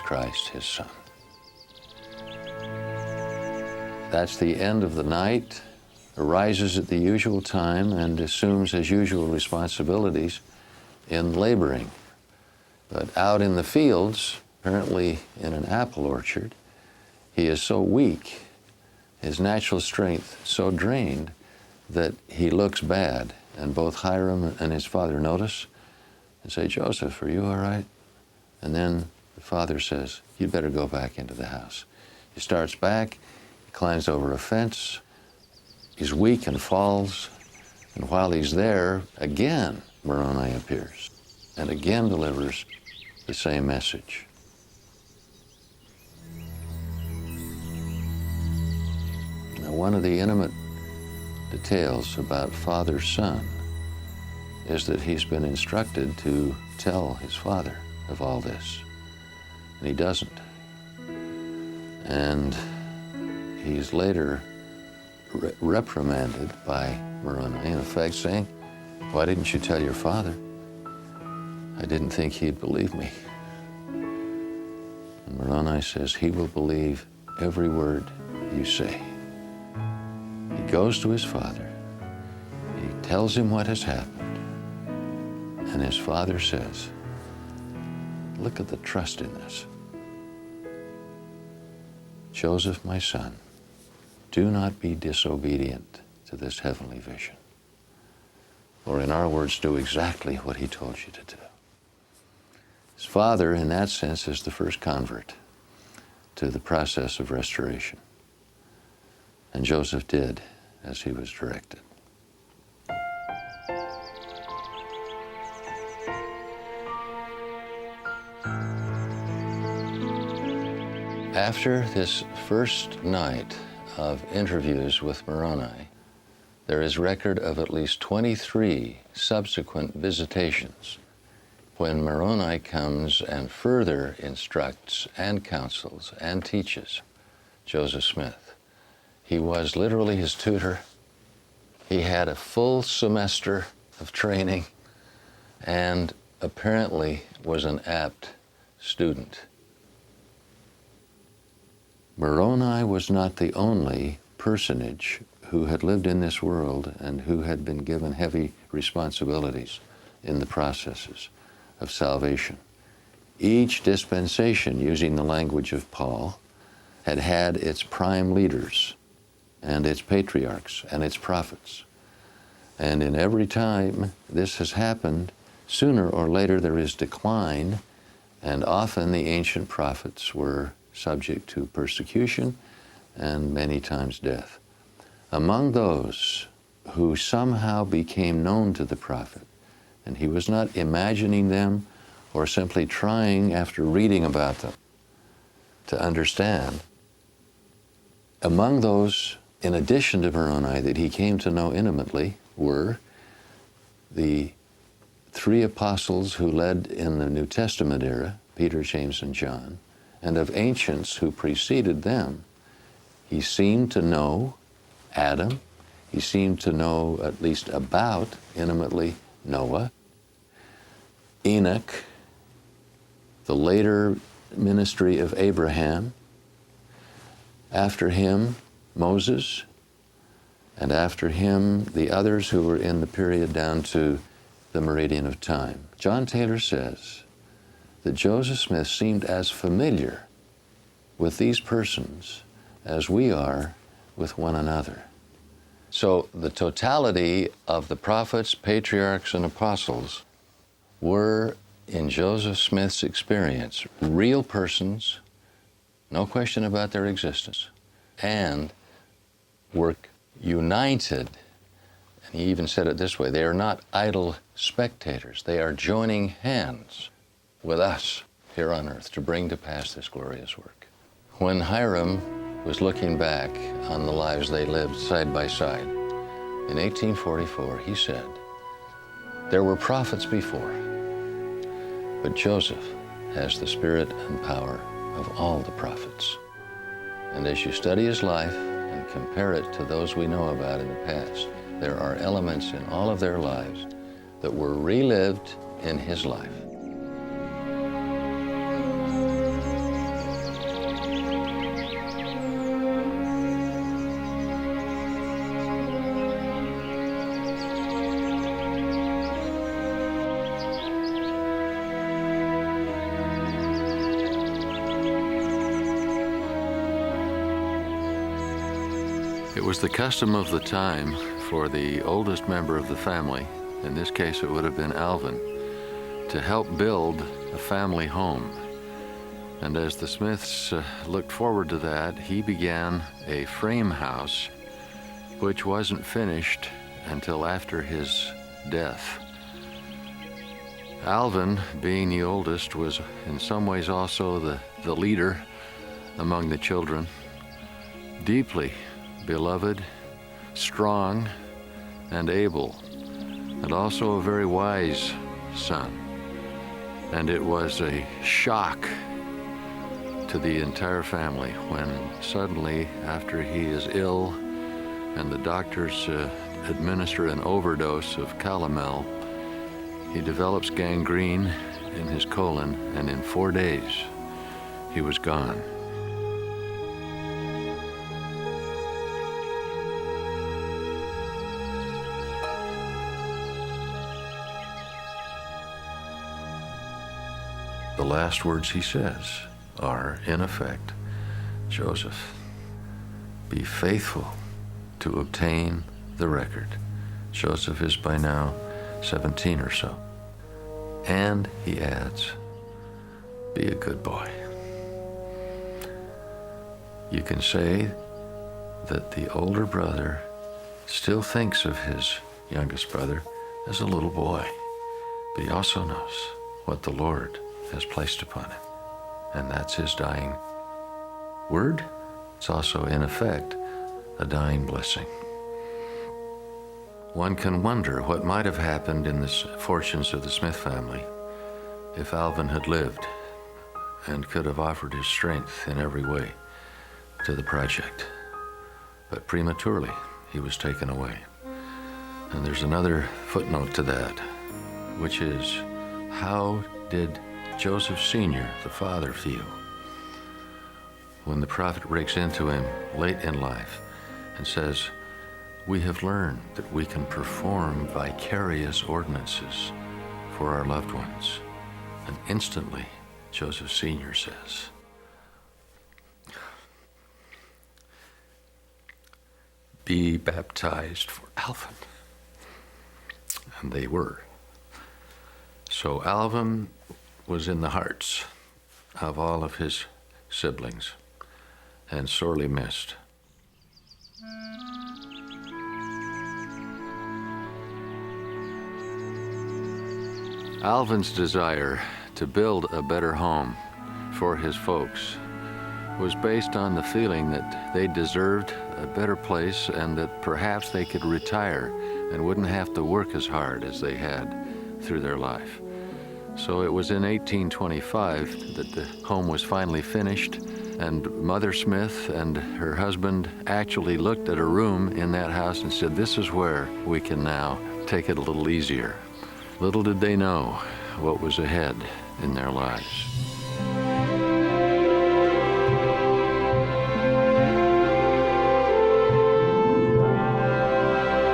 Christ, his Son. That's the end of the night, arises at the usual time, and assumes his usual responsibilities in laboring. But out in the fields, apparently in an apple orchard, he is so weak, his natural strength so drained, that he looks bad. And both Hiram and his father notice and say, "Joseph, are you all right?" And then the father says, "You'd better go back into the house." He starts back, he climbs over a fence, he's weak and falls, and while he's there, again Moroni appears and again delivers the same message. Now, one of the intimate details about father-son is that he's been instructed to tell his father of all this, and he doesn't. And he's later reprimanded by Moroni, in effect saying, "Why didn't you tell your father? I didn't think he'd believe me." And Moroni says, "He will believe every word you say." He goes to his father, he tells him what has happened, and his father says, "Look at the trust in this. Joseph, my son, do not be disobedient to this heavenly vision." Or in our words, do exactly what he told you to do. His father, in that sense, is the first convert to the process of restoration. And Joseph did as he was directed. After this first night of interviews with Moroni, there is record of at least 23 subsequent visitations when Moroni comes and further instructs and counsels and teaches Joseph Smith. He was literally his tutor. He had a full semester of training and apparently was an apt student. Moroni was not the only personage who had lived in this world and who had been given heavy responsibilities in the processes of salvation. Each dispensation, using the language of Paul, had had its prime leaders and its patriarchs and its prophets. And in every time this has happened, sooner or later there is decline, and often the ancient prophets were subject to persecution and many times death. Among those who somehow became known to the prophet, and he was not imagining them or simply trying after reading about them to understand, among those, in addition to Moroni, that he came to know intimately were the three apostles who led in the New Testament era, Peter, James, and John, and of ancients who preceded them. He seemed to know Adam. He seemed to know at least about intimately Noah, Enoch, the later ministry of Abraham, after him Moses, and after him the others who were in the period down to the meridian of time. John Taylor says that Joseph Smith seemed as familiar with these persons as we are with one another. So the totality of the prophets, patriarchs, and apostles were, in Joseph Smith's experience, real persons, no question about their existence, and were united. And he even said it this way: they are not idle spectators. They are joining hands with us here on earth to bring to pass this glorious work. When Hiram was looking back on the lives they lived side by side, in 1844, he said, "There were prophets before, but Joseph has the spirit and power of all the prophets." And as you study his life and compare it to those we know about in the past, there are elements in all of their lives that were relived in his life. It was the custom of the time for the oldest member of the family, in this case it would have been Alvin, to help build a family home. And as the Smiths looked forward to that, he began a frame house which wasn't finished until after his death. Alvin, being the oldest, was in some ways also the leader among the children, deeply beloved, strong, and able, and also a very wise son. And it was a shock to the entire family when suddenly, after he is ill and the doctors administer an overdose of calomel, he develops gangrene in his colon, and in 4 days he was gone. The last words he says are, in effect, Joseph, be faithful to obtain the record. Joseph is by now 17 or so. And he adds, be a good boy. You can say that the older brother still thinks of his youngest brother as a little boy, but he also knows what the Lord has placed upon him. And that's his dying word. It's also, in effect, a dying blessing. One can wonder what might have happened in the fortunes of the Smith family if Alvin had lived and could have offered his strength in every way to the project. But prematurely, he was taken away. And there's another footnote to that, which is, how did Joseph Sr., the father, feel when the prophet breaks into him late in life and says, we have learned that we can perform vicarious ordinances for our loved ones. And instantly, Joseph Sr. says, be baptized for Alvin. And they were. So Alvin was in the hearts of all of his siblings and sorely missed. Alvin's desire to build a better home for his folks was based on the feeling that they deserved a better place and that perhaps they could retire and wouldn't have to work as hard as they had through their life. So it was in 1825 that the home was finally finished, and Mother Smith and her husband actually looked at a room in that house and said, this is where we can now take it a little easier. Little did they know what was ahead in their lives.